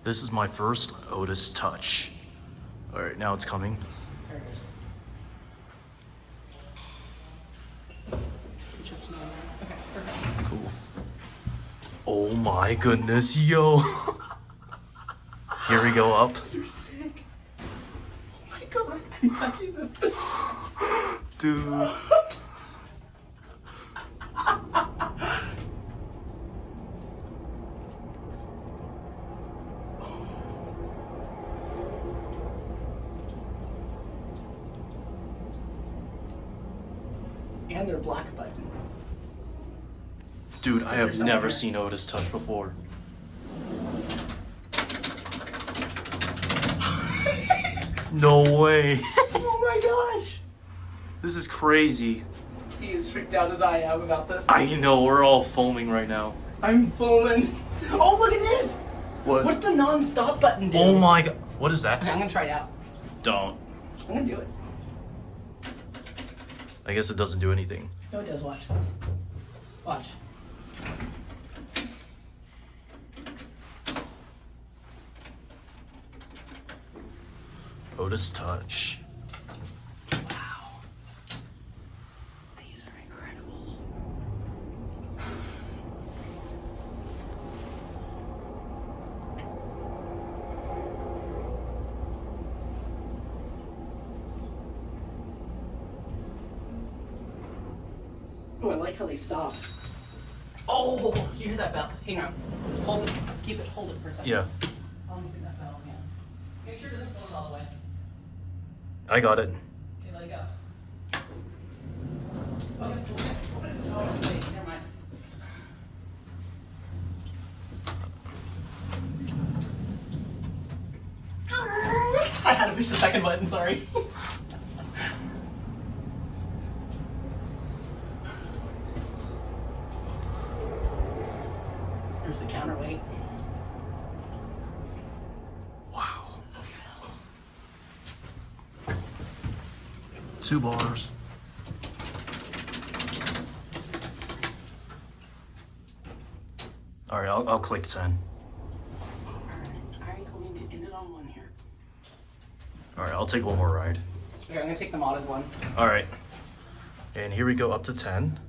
This is my first OTIS touch. All right, now it's coming. There it is. Okay, perfect. Cool. Oh my goodness, yo. Here we go up. Those are sick. Oh my god, I'm touching them. Dude. And their black button. Dude, I have never seen OTIS touch before. No way. Oh my gosh. This is crazy. He is freaked out as I am about this. I know, we're all foaming right now. I'm foaming. Oh, look at this. What? What's the non-stop button do? Oh my god. What is that? Okay, I'm gonna try it out. Don't. I'm gonna do it. I guess it doesn't do anything. No, it does. Watch. Watch. OTIS touch. Wow. These are incredible. Oh, I like how they stop. Oh, you hear that bell? Hang on. Hold it. Keep it. Hold it for a second. Yeah, I'll get that bell again. Make sure it doesn't close all the way. I got it. Okay, let it go. Okay, open it. Oh, wait, never mind. I had to push the second button, sorry. There's the counterweight. Wow. 2 bars. All right, I'll click 10. I'm going to end it on 1 here. All right, I'll take one more ride. Okay, I'm gonna take the modded one. All right, and here we go up to 10.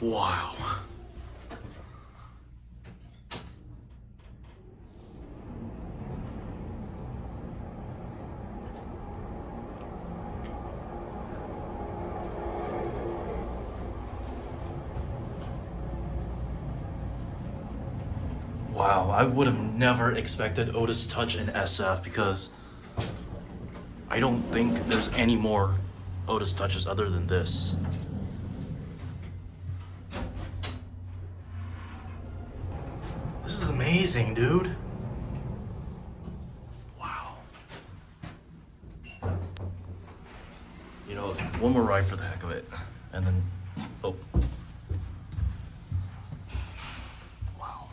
Wow. Wow, I would have never expected OTIS touch in SF because I don't think there's any more OTIS touches other than this. This is amazing, dude. Wow. You know, one more ride for the heck of it. And then, oh. Wow.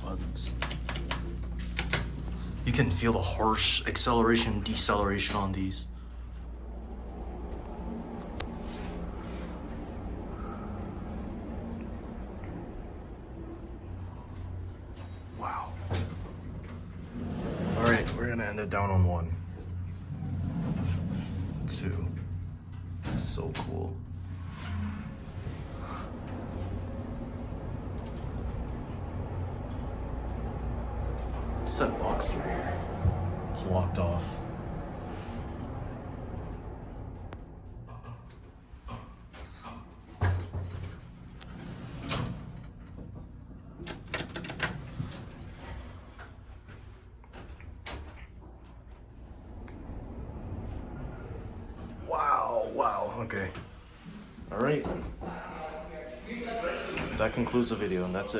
Buttons. You can feel the harsh acceleration and deceleration on these. Wow. All right, we're gonna end it down on 1. 2. This is so cool. Set box through here. It's locked off. Okay. Alright. That concludes the video, and that's it.